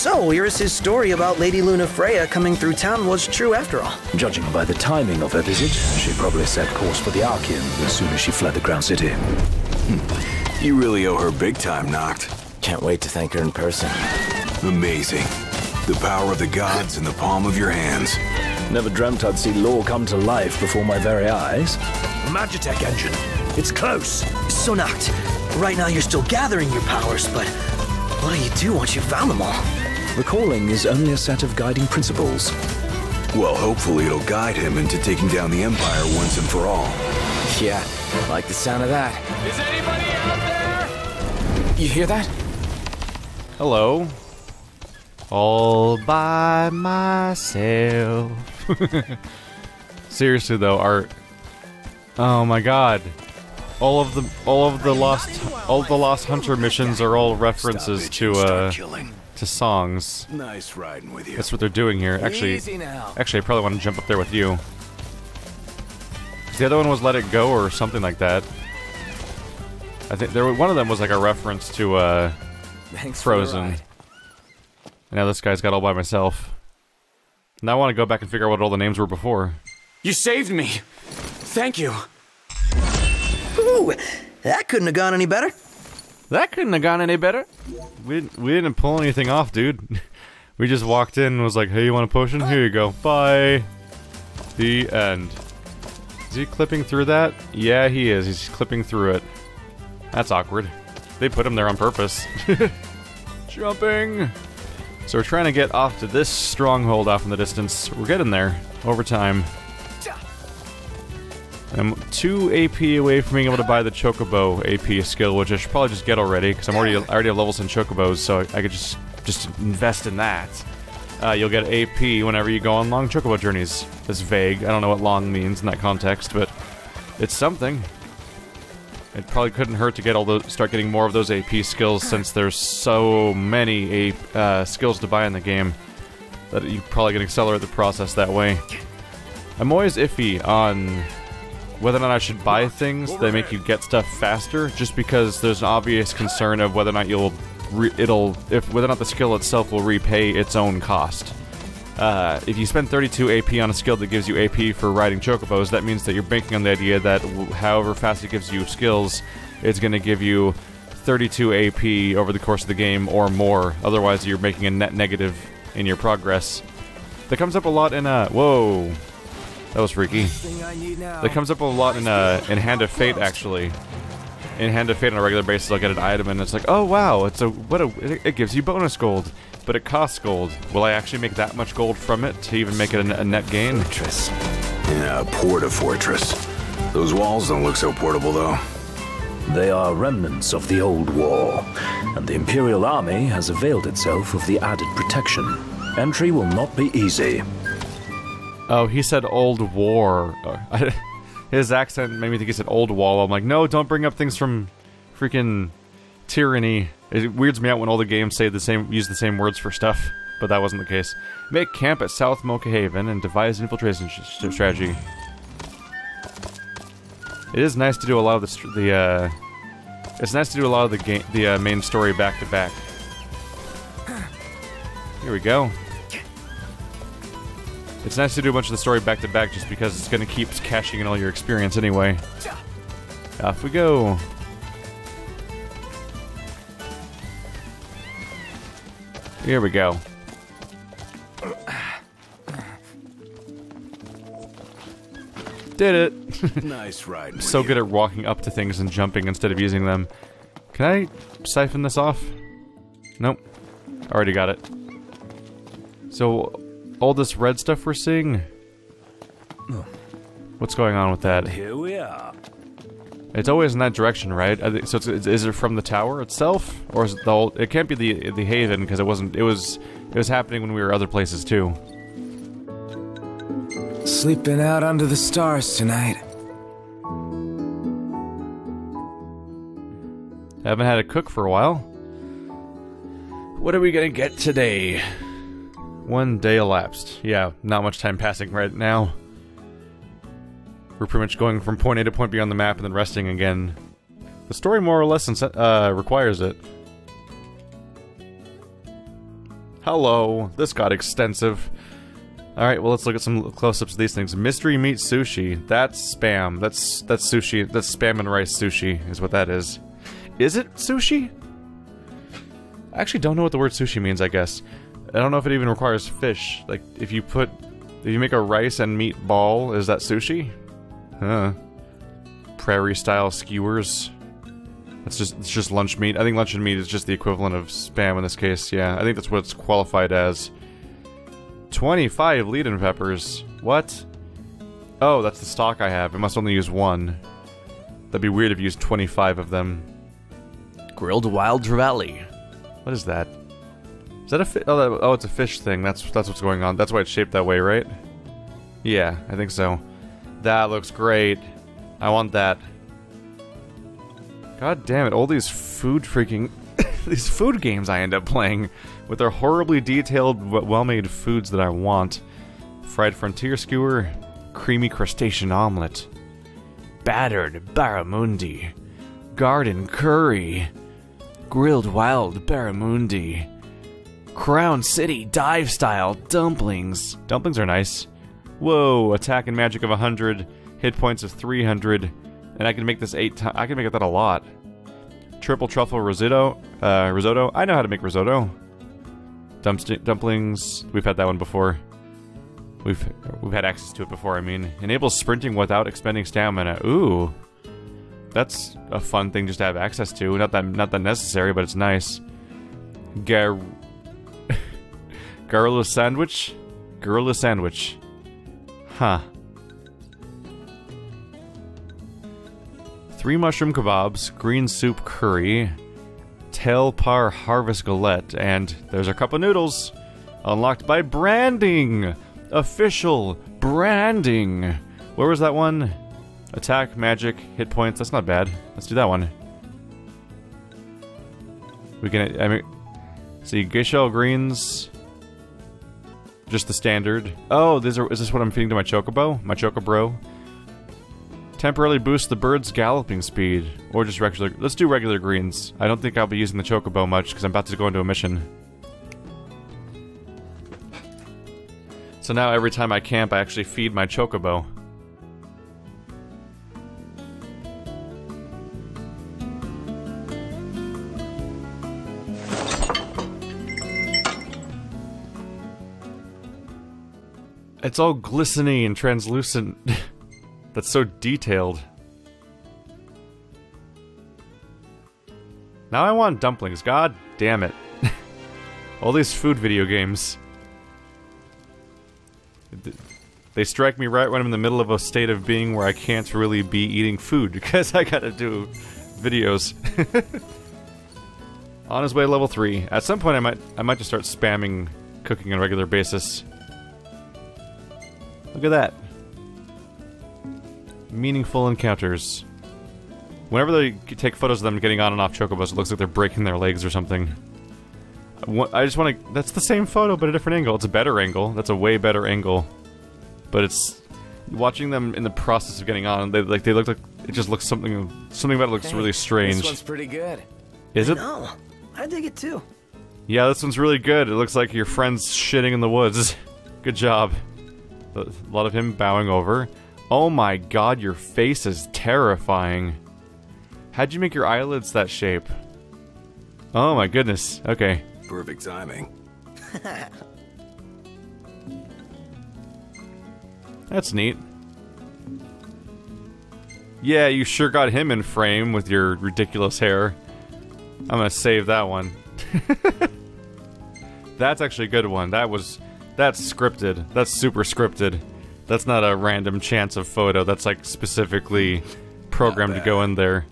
So, Iris' story about Lady Lunafreya coming through town was true after all. Judging by the timing of her visit, she probably set course for the Archean as soon as she fled the Ground City. You really owe her big time, Noct. Can't wait to thank her in person. Amazing. The power of the gods in the palm of your hands. Never dreamt I'd see law come to life before my very eyes. Magitech engine. It's close. So, Noct, right now you're still gathering your powers, but what do you do once you've found them all? Recalling is only a set of guiding principles. Well, hopefully it'll guide him into taking down the Empire once and for all. Yeah, like the sound of that. Is anybody out there? You hear that? Hello. All by myself. Seriously though, Art. Oh my god. All of the Lost Hunter missions are all references to songs. Nice riding with you. That's what they're doing here. Actually, I probably want to jump up there with you. The other one was Let It Go or something like that. I think one of them was like a reference to Frozen. And now this guy's got all by myself. Now I want to go back and figure out what all the names were before. You saved me. Thank you. Ooh, that couldn't have gone any better. That couldn't have gone any better. We didn't pull anything off, dude. We just walked in and was like, hey, you want a potion? Here you go. Bye. The end. Is he clipping through that? Yeah, he is. He's clipping through it. That's awkward. They put him there on purpose. Jumping. So we're trying to get off to this stronghold off in the distance. We're getting there over time. I'm 2 AP away from being able to buy the Chocobo AP skill, which I should probably just get already, because I already have levels in Chocobos, so I could just invest in that. You'll get AP whenever you go on long Chocobo journeys. It's vague. I don't know what long means in that context, but it's something. It probably couldn't hurt to start getting more of those AP skills, since there's so many skills to buy in the game that you probably can accelerate the process that way. I'm always iffy on whether or not I should buy things that make you get stuff faster, just because there's an obvious concern of whether or not whether or not the skill itself will repay its own cost. If you spend 32 AP on a skill that gives you AP for riding Chocobos, that means that you're banking on the idea that however fast it gives you skills, it's going to give you 32 AP over the course of the game or more. Otherwise, you're making a net negative in your progress. That comes up a lot in whoa. That was freaky. That comes up a lot in Hand of Fate, actually. In Hand of Fate on a regular basis, I'll get an item and it's like, oh wow, it gives you bonus gold, but it costs gold. Will I actually make that much gold from it to even make it a net gain? Fortress. Yeah, Porta-Fortress. Those walls don't look so portable, though. They are remnants of the old war, and the Imperial Army has availed itself of the added protection. Entry will not be easy. Oh, he said old war. His accent made me think he said old wall. I'm like, no, don't bring up things from freaking tyranny. It weirds me out when all the games use the same words for stuff, but that wasn't the case. Make camp at South Mocha Haven and devise an infiltration strategy. It is nice to do a lot of the main story back to back. Here we go. It's nice to do a bunch of the story back-to-back just because it's going to keep cashing in all your experience anyway. Off we go. Here we go. Did it! Nice ride. So good at walking up to things and jumping instead of using them. Can I siphon this off? Nope. Already got it. So, all this red stuff we're seeing? What's going on with that? Here we are. It's always in that direction, right? So is it from the tower itself, or is it the whole? It can't be the Haven because it wasn't. It was happening when we were other places too. Sleeping out under the stars tonight. Haven't had a cook for a while. What are we gonna get today? 1 day elapsed. Yeah, not much time passing right now. We're pretty much going from point A to point B on the map and then resting again. The story more or less requires it. Hello. This got extensive. Alright, well, let's look at some close-ups of these things. Mystery meat sushi. That's spam. That's sushi. That's spam and rice sushi, is what that is. Is it sushi? I actually don't know what the word sushi means, I guess. I don't know if it even requires fish. Like, if you make a rice and meat ball, is that sushi? Huh. Prairie-style skewers. It's just lunch meat. I think luncheon meat is just the equivalent of spam in this case, yeah. I think that's what it's qualified as. 25 lead-in peppers. What? Oh, that's the stock I have. I must only use one. That'd be weird if you used 25 of them. Grilled wild trevally. What is that? Is that a fish? Oh, it's a fish thing. That's what's going on. That's why it's shaped that way, right? Yeah, I think so. That looks great. I want that. God damn it, all these food freaking... these food games I end up playing with their horribly detailed, well-made foods that I want. Fried frontier skewer, creamy crustacean omelet, battered barramundi, garden curry, grilled wild barramundi, Crown City dive-style dumplings. Dumplings are nice. Whoa, attack and magic of 100, hit points of 300, and I can make this 8 times. I can make that a lot. Triple truffle risotto. Risotto. I know how to make risotto. Dumplings. We've had that one before. We've had access to it before. I mean, enables sprinting without expending stamina. Ooh, that's a fun thing just to have access to. Not that necessary, but it's nice. Garlic sandwich. Gorilla sandwich. Huh. 3 mushroom kebabs, green soup curry, tail par harvest galette, and there's our cup of noodles. Unlocked by branding! Official branding! Where was that one? Attack, magic, hit points. That's not bad. Let's do that one. We can, I mean, see, geisha greens. Just the standard. Oh, is this what I'm feeding to my chocobo? My chocobro? Temporarily boost the bird's galloping speed. Or just regular. Let's do regular greens. I don't think I'll be using the chocobo much because I'm about to go into a mission. So now every time I camp, I actually feed my chocobo. It's all glistening and translucent. That's so detailed. Now I want dumplings. God damn it. All these food video games. They strike me right when I'm in the middle of a state of being where I can't really be eating food because I gotta do videos. On his way to level 3. At some point I might just start spamming cooking on a regular basis. Look at that. Meaningful encounters. Whenever they take photos of them getting on and off chocobos, it looks like they're breaking their legs or something. I just want to... That's the same photo, but a different angle. It's a better angle. That's a way better angle. But it's... Watching them in the process of getting on, they look like... It just looks something about it looks really strange. This one's pretty good. Is it? No, I dig it too. Yeah, this one's really good. It looks like your friend's shitting in the woods. Good job. A lot of him bowing over. Oh my god, your face is terrifying. How'd you make your eyelids that shape? Oh my goodness. Okay. Perfect timing. That's neat. Yeah, you sure got him in frame with your ridiculous hair. I'm gonna save that one. That's actually a good one. That's scripted. That's super scripted. That's not a random chance of photo. That's like specifically programmed to go in there.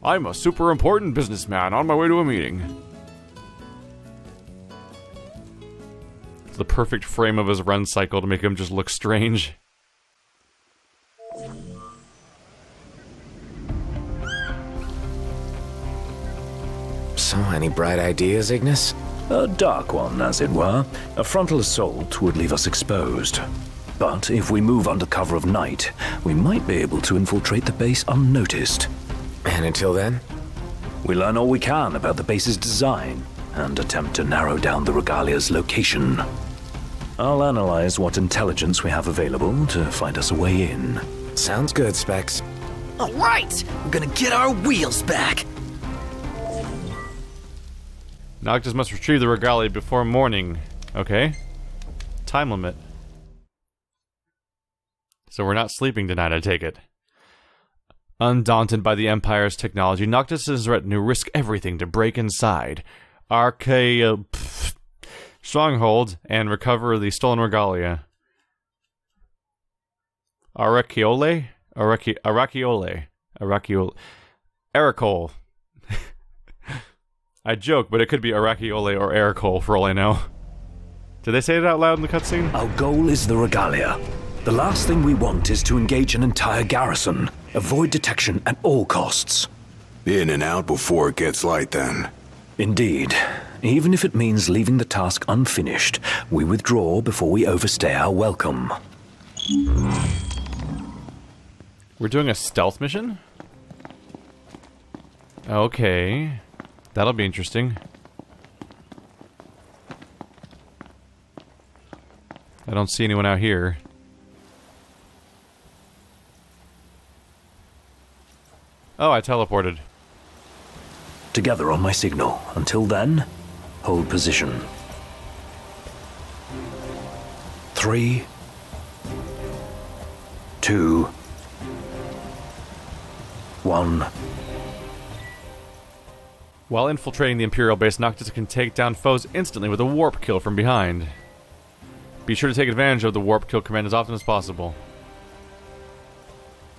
I'm a super important businessman on my way to a meeting. It's the perfect frame of his run cycle to make him just look strange. So, any bright ideas, Ignis? A dark one, as it were. A frontal assault would leave us exposed. But if we move under cover of night, we might be able to infiltrate the base unnoticed. And until then? We learn all we can about the base's design. and attempt to narrow down the regalia's location. I'll analyze what intelligence we have available to find us a way in. Sounds good, Specs. All right, we're gonna get our wheels back. Noctis must retrieve the regalia before morning. Okay. Time limit. So we're not sleeping tonight, I take it. Undaunted by the Empire's technology, Noctis and his retinue risk everything to break inside Stronghold and recover the stolen regalia. Arakiole? Arakiole. Aracole. I joke, but it could be Arakiole or Aracole for all I know. Did they say it out loud in the cutscene? Our goal is the regalia. The last thing we want is to engage an entire garrison. Avoid detection at all costs. In and out before it gets light, then. Indeed. Even if it means leaving the task unfinished, we withdraw before we overstay our welcome. We're doing a stealth mission? Okay. That'll be interesting. I don't see anyone out here. Oh, I teleported. Together on my signal. Until then, hold position. 3, 2, 1. While infiltrating the Imperial base, Noctis can take down foes instantly with a warp kill from behind. Be sure to take advantage of the warp kill command as often as possible.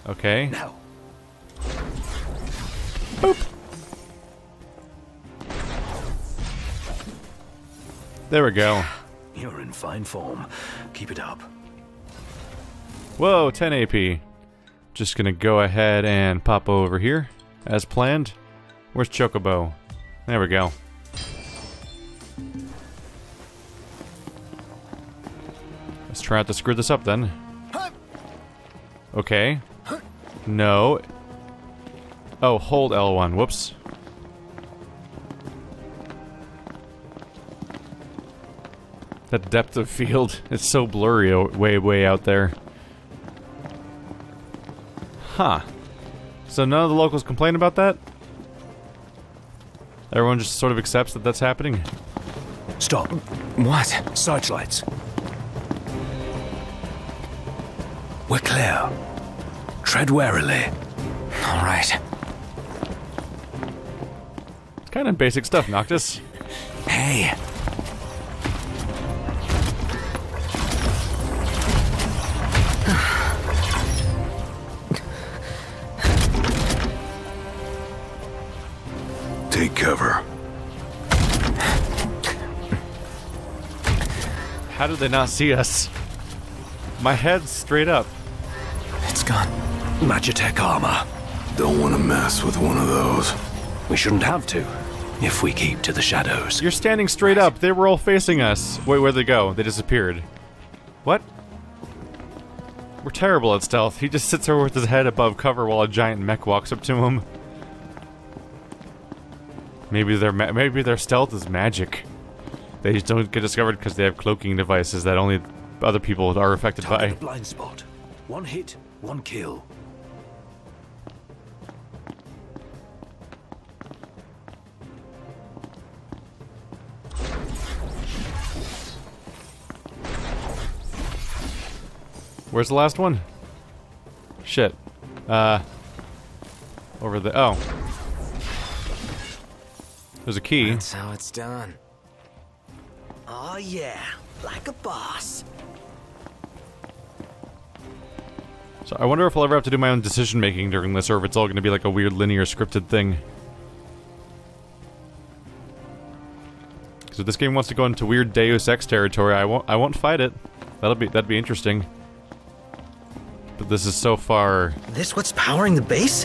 Okay. Now. Boop. There we go. You're in fine form. Keep it up. Whoa, 10 AP. Just gonna go ahead and pop over here, as planned. Where's Chocobo? There we go. Let's try not to screw this up then. Okay. No. Oh, hold L1. Whoops. That depth of field, it's so blurry way out there. Huh. So none of the locals complain about that? Everyone just sort of accepts that that's happening? Stop. What? Searchlights. We're clear. Tread warily. All right. It's kind of basic stuff, Noctis. Hey. Take cover. How did they not see us? My head's straight up. It's gone. Magitech armor. Don't want to mess with one of those. We shouldn't have to, if we keep to the shadows. You're standing straight up. They were all facing us. Wait, where'd they go? They disappeared. What? We're terrible at stealth. He just sits there with his head above cover while a giant mech walks up to him. Maybe their stealth is magic. They just don't get discovered because they have cloaking devices that only other people are affected by. Target blind spot. One hit, one kill. Where's the last one? Shit. Over the... Oh. There's a key. That's how it's done. Oh yeah, like a boss. So I wonder if I'll ever have to do my own decision-making during this, or if it's all going to be like a weird linear scripted thing. So if this game wants to go into weird Deus Ex territory, I won't fight it. That'd be interesting. But this is so far... This what's powering the base?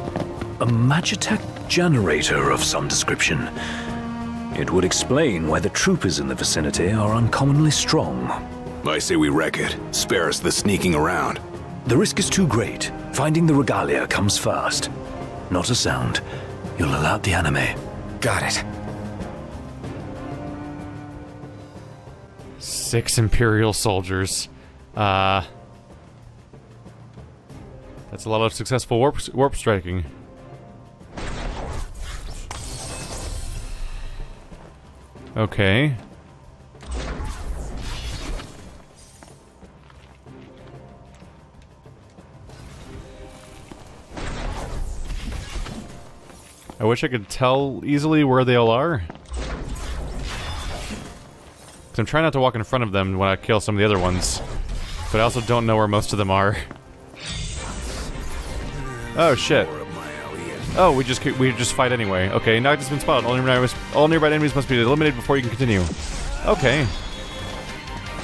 A Magitech generator of some description. It would explain why the troopers in the vicinity are uncommonly strong. I say we wreck it. Spare us the sneaking around. The risk is too great. Finding the regalia comes first. Not a sound. You'll alert the enemy. Got it. 6 Imperial soldiers. That's a lot of successful warp striking. Okay. I wish I could tell easily where they all are. 'Cause I'm trying not to walk in front of them when I kill some of the other ones. But I also don't know where most of them are. Oh shit. Oh, we just fight anyway. Okay, Noctis has been spotted. All nearby enemies must be eliminated before you can continue. Okay.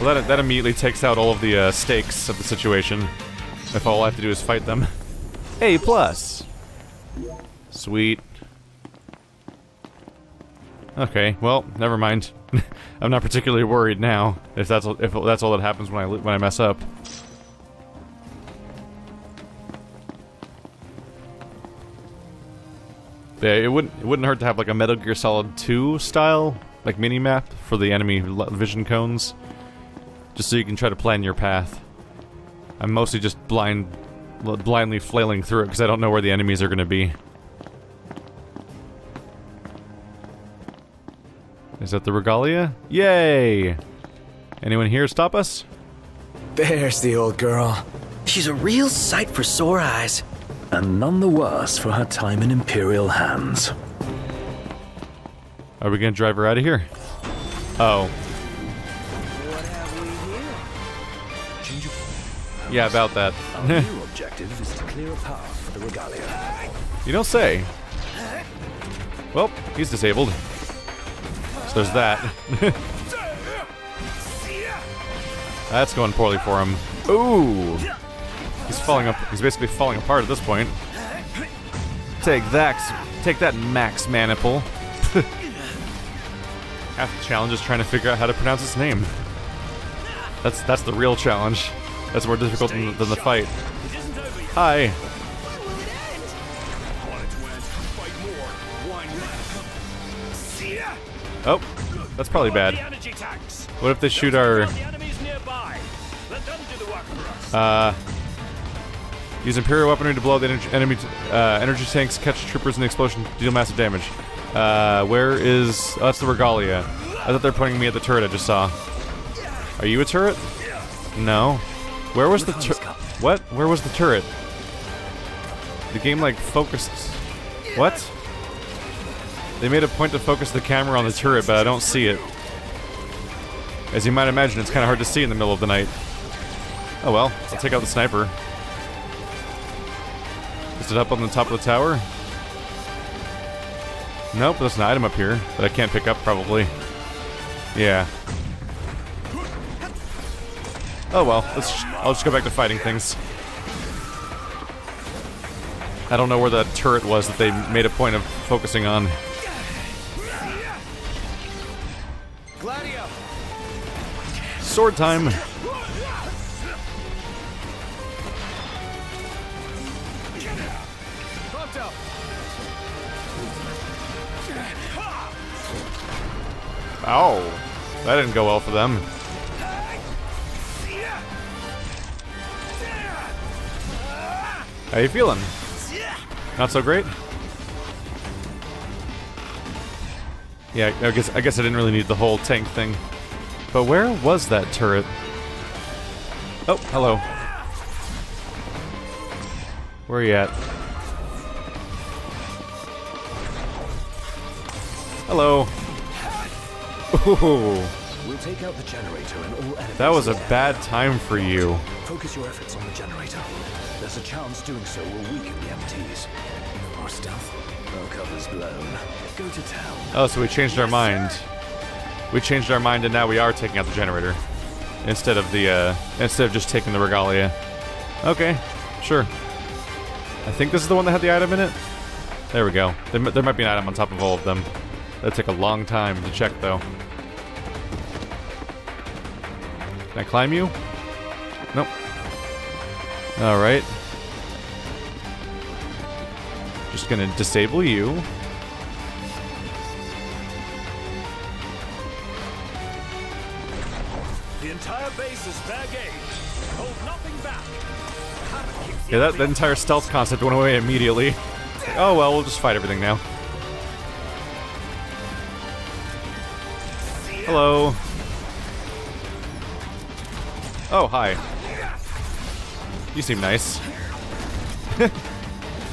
Well, that immediately takes out all of the stakes of the situation. If all I have to do is fight them. A+. Sweet. Okay, well, never mind. I'm not particularly worried now. If that's all that happens when I mess up. Yeah, it wouldn't hurt to have like a Metal Gear Solid 2 style like mini map for the enemy vision cones, just so you can try to plan your path. I'm mostly just blindly flailing through it because I don't know where the enemies are going to be. Is that the Regalia? Yay! Anyone here stop us? There's the old girl. She's a real sight for sore eyes. And none the worse for her time in Imperial hands. Are we gonna drive her out of here? Oh. Yeah, about that. Our new objective is to clear a path for the Regalia. You don't say. Well, he's disabled. So there's that. That's going poorly for him. Ooh! He's falling up. He's basically falling apart at this point. Take that, Max Maniple. Half the challenge is trying to figure out how to pronounce his name. That's the real challenge. That's more difficult than the fight. Hi. Oh, that's probably bad. What if they shoot our... Use Imperial weaponry to blow the enemy energy tanks, catch troopers in the explosion, deal massive damage. Where is... Oh, that's the Regalia. I thought they were pointing me at the turret I just saw. Are you a turret? No. Where was the turret? What? Where was the turret? The game, like, focused... What? They made a point to focus the camera on the turret, but I don't see it. As you might imagine, it's kind of hard to see in the middle of the night. Oh well, I'll take out the sniper. Is it up on the top of the tower? Nope, there's an item up here that I can't pick up, probably. Yeah. Oh well, I'll just go back to fighting things. I don't know where that turret was that they made a point of focusing on. Sword time! Oh, that didn't go well for them. How you feeling? Not so great? Yeah, I guess I didn't really need the whole tank thing. But where was that turret? Oh, hello. Where are you at? Hello. Ooh. We'll take out the generator and all enemies. That was a bad time for you. Focus your efforts on the generator. There's a chance doing so will weaken the MTs. More stealth. Our cover's blown. Go to town. Oh, so we changed our mind. We changed our mind and now we are taking out the generator. Instead of just taking the Regalia. Okay, sure. I think this is the one that had the item in it. There we go. There might be an item on top of all of them. That'd take a long time to check, though. Can I climb you? Nope. Alright. Just gonna disable you. The entire base is fair game. Hold nothing back. Yeah, that entire stealth concept went away immediately. Oh well, we'll just fight everything now. Hello. Oh, hi. You seem nice.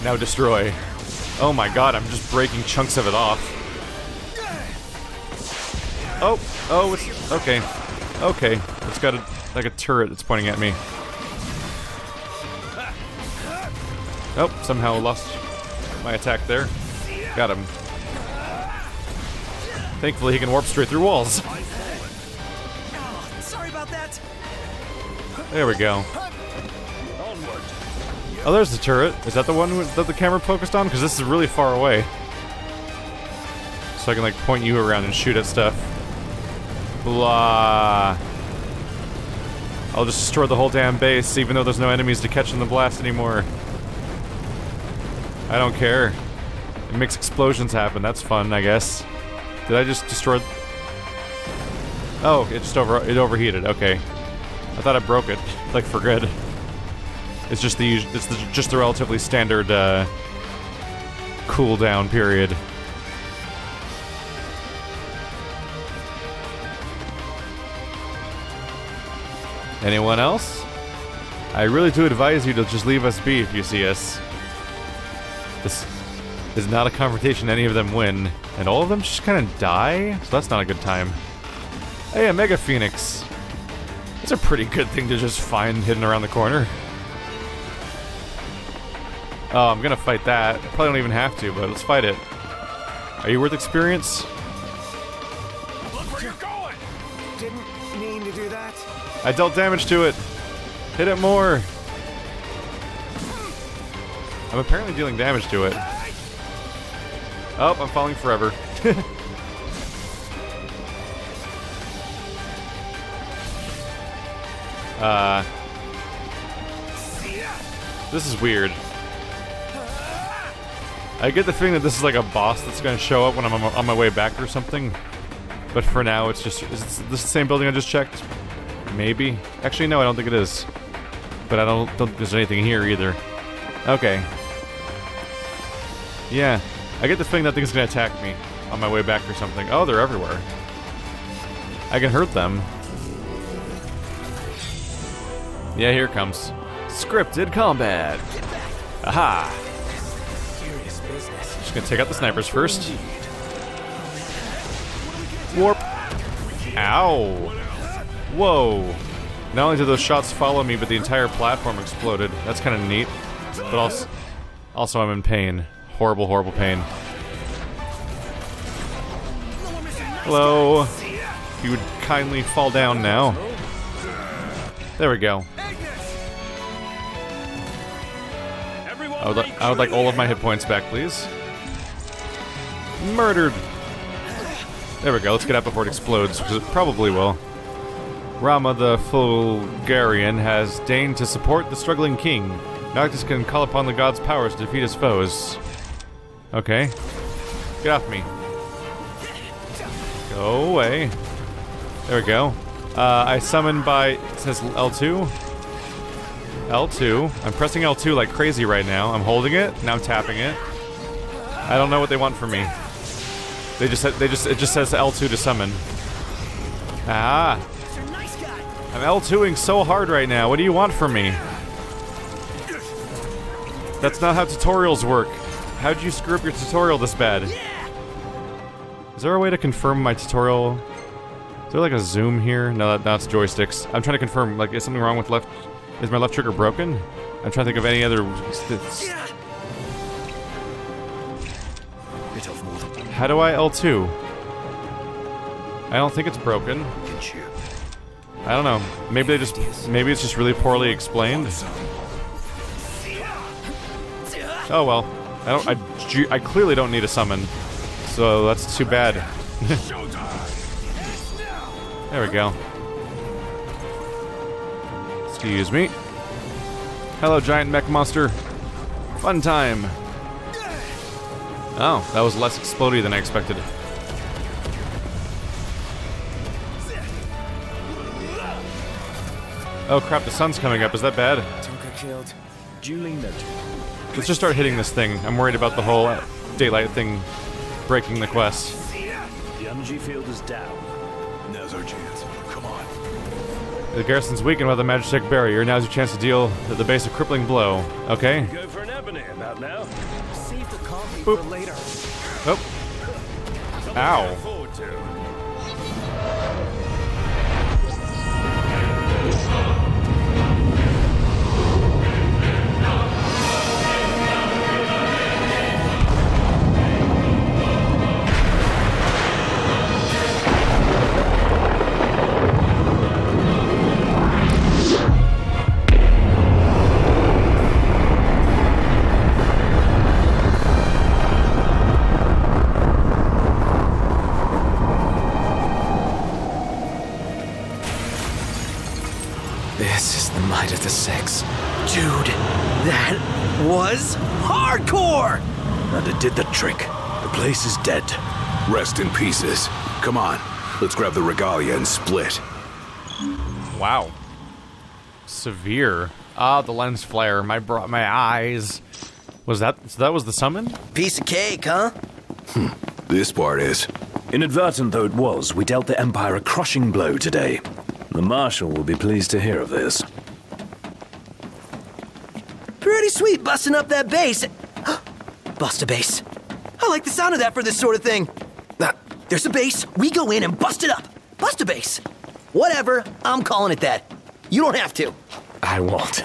Now destroy. Oh my god, I'm just breaking chunks of it off. Oh, it's... okay. Okay, it's got like a turret that's pointing at me. Oh, somehow lost my attack there. Got him. Thankfully, he can warp straight through walls. Sorry about that. There we go. Oh, there's the turret. Is that the one that the camera focused on? Because this is really far away. So I can, like, point you around and shoot at stuff. Blah. I'll just destroy the whole damn base, even though there's no enemies to catch in the blast anymore. I don't care. It makes explosions happen. That's fun, I guess. Did I just destroy... Oh, it just overheated. Okay. I thought I broke it, like, for good. It's just just the relatively standard cooldown period. Anyone else? I really do advise you to just leave us be if you see us. This is not a confrontation any of them win, and all of them just kind of die, so that's not a good time. Hey, a Mega Phoenix. That's a pretty good thing to just find hidden around the corner. Oh, I'm gonna fight that. Probably don't even have to, but let's fight it. Are you worth experience? Look where you're going! Didn't mean to do that. I dealt damage to it. Hit it more. I'm apparently dealing damage to it. Oh, I'm falling forever. This is weird. I get the feeling that this is like a boss that's gonna show up when I'm on my way back or something. But for now, it's just... Is this the same building I just checked? Maybe? Actually, no, I don't think it is. But I don't think there's anything here either. Okay. Yeah. I get the feeling that thing's gonna attack me on my way back or something. Oh, they're everywhere. I can hurt them. Yeah, here it comes. Scripted combat. Aha! Just gonna take out the snipers first. Warp. Ow. Whoa. Not only did those shots follow me, but the entire platform exploded. That's kind of neat. But also I'm in pain. Horrible, horrible pain. Hello. If you would kindly fall down now. There we go. I would like all of my hit points back, please. Murdered! There we go, let's get out before it explodes, because it probably will. Rama the Fulgarian has deigned to support the struggling king. Noctis can call upon the god's powers to defeat his foes. Okay. Get off me. Go away. There we go. I summon by... It says L2? L2. I'm pressing L2 like crazy right now. I'm holding it, now I'm tapping it. I don't know what they want from me. It just says L2 to summon. Ah. I'm L2ing so hard right now. What do you want from me? That's not how tutorials work. How'd you screw up your tutorial this bad? Is there a way to confirm my tutorial? Is there like a zoom here? No, that's joysticks. I'm trying to confirm, like, is something wrong with left... Is my left trigger broken? I'm trying to think of any other... How do I L2? I don't think it's broken. I don't know. Maybe they just... Maybe it's just really poorly explained. Oh well. I clearly don't need a summon. So that's too bad. There we go. Excuse me. Hello, giant mech monster. Fun time. Oh, that was less explodey than I expected. Oh crap, the sun's coming up. Is that bad? Tonka killed. Duly noted. Let's just start hitting this thing. I'm worried about the whole daylight thing breaking the quest. The energy field is down. Now's our chance. Come on. The garrison's weakened by the magic barrier. Now's your chance to deal the base a crippling blow. Okay? Go for an ebony about now. Save the coffee Boop. for later. Oh. Something to Ow. look forward to. This is the might of the six. Dude, that was hardcore! And it did the trick. The place is dead. Rest in pieces. Come on. Let's grab the regalia and split. Wow. Severe. Ah, the lens flare. My eyes. Was that... So that was the summon? Piece of cake, huh? This part is. Inadvertent though it was, we dealt the Empire a crushing blow today. The Marshal will be pleased to hear of this. Pretty sweet busting up that base. Bust a base. I like the sound of that for this sort of thing. There's a base, we go in and bust it up. Bust a base. Whatever, I'm calling it that. You don't have to. I won't.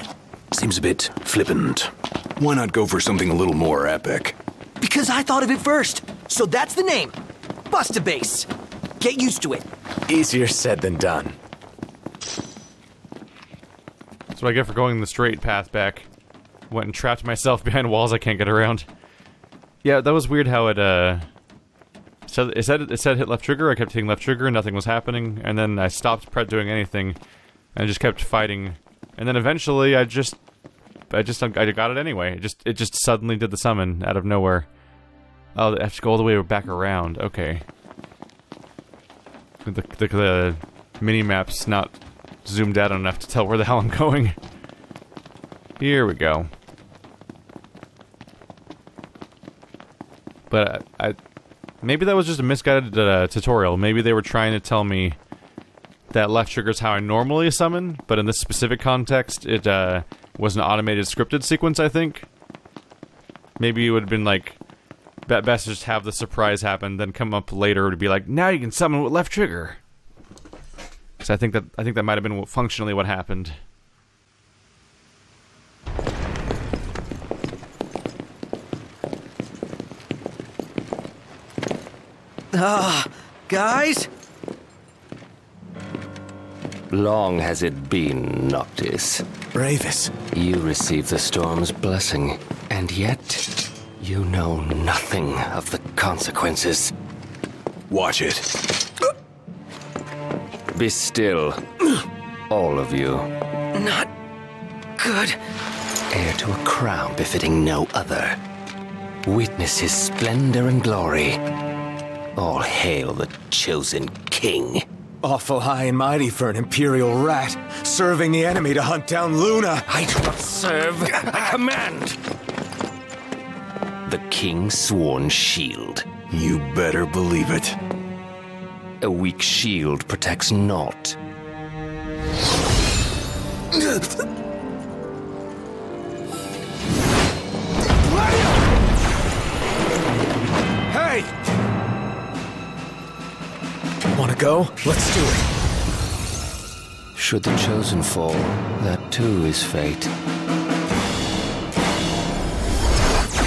Seems a bit flippant. Why not go for something a little more epic? Because I thought of it first. So that's the name. Bust a base. Get used to it. Easier said than done. That's what I get for going the straight path back. Went and trapped myself behind walls I can't get around. Yeah, that was weird how it, so it said hit left trigger, I kept hitting left trigger, nothing was happening, and then I stopped doing anything, and just kept fighting. And then eventually I got it anyway. It just suddenly did the summon out of nowhere. Oh, I have to go all the way back around. Okay. The mini-map's not zoomed out enough to tell where the hell I'm going. Here we go. But maybe that was just a misguided tutorial. Maybe they were trying to tell me that left trigger is how I normally summon, but in this specific context, it was an automated scripted sequence, I think. Maybe it would have been like, best to just have the surprise happen, then come up later to be like, now you can summon with left trigger. So I think that might have been functionally what happened. Guys? Long has it been, Noctis. Bravus. You received the storm's blessing, and yet you know nothing of the consequences. Watch it. Be still, all of you. Not good. Heir to a crown befitting no other. Witness his splendor and glory. All hail the chosen king. Awful high and mighty for an imperial rat, serving the enemy to hunt down Luna. I do not serve, I command. The king's sworn shield. You better believe it. A weak shield protects naught. Hey! Wanna go? Let's do it. Should the chosen fall, that too is fate.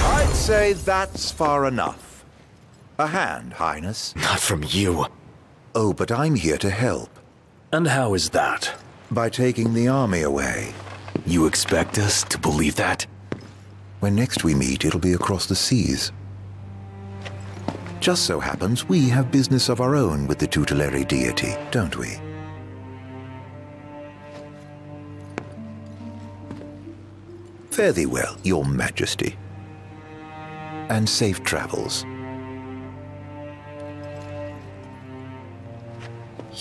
I'd say that's far enough. A hand, Highness. Not from you. Oh, but I'm here to help. And how is that? By taking the army away. You expect us to believe that? When next we meet, it'll be across the seas. Just so happens we have business of our own with the tutelary deity, don't we? Fare thee well, your majesty. And safe travels.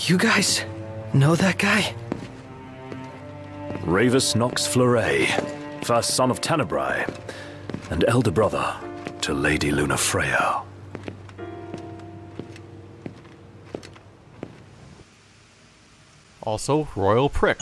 You guys know that guy? Ravus Nox Fleuret, first son of Tenebrae, and elder brother to Lady Luna Freya. Also, Royal Prick.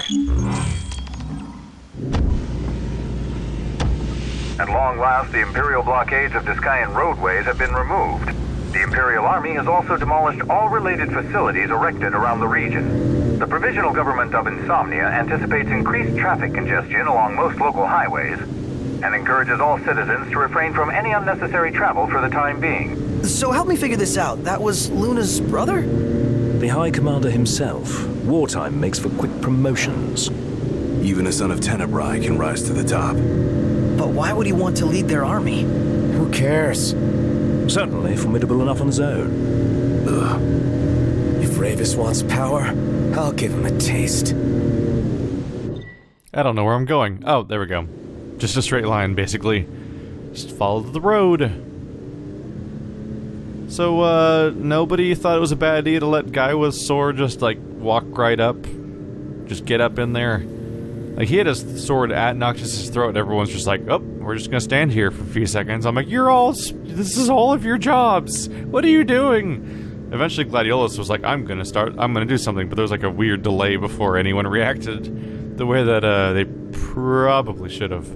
At long last, the Imperial blockades of Discayan roadways have been removed. The Imperial Army has also demolished all related facilities erected around the region. The Provisional Government of Insomnia anticipates increased traffic congestion along most local highways, and encourages all citizens to refrain from any unnecessary travel for the time being. So help me figure this out. That was Luna's brother? The High Commander himself. Wartime makes for quick promotions. Even a son of Tenebrae can rise to the top. But why would he want to lead their army? Who cares? Certainly formidable enough on his own. Ugh. If Ravus wants power, I'll give him a taste. I don't know where I'm going. Oh, there we go. Just a straight line, basically. Just follow the road. So, nobody thought it was a bad idea to let Guy with sword just, like, walk right up? Just get up in there? Like, he had his sword at Noctis' throat, and everyone's just like, oh, we're just gonna stand here for a few seconds. I'm like, this is all of your jobs! What are you doing? Eventually, Gladiolus was like, I'm gonna do something, but there was, like, a weird delay before anyone reacted the way that, they probably should have.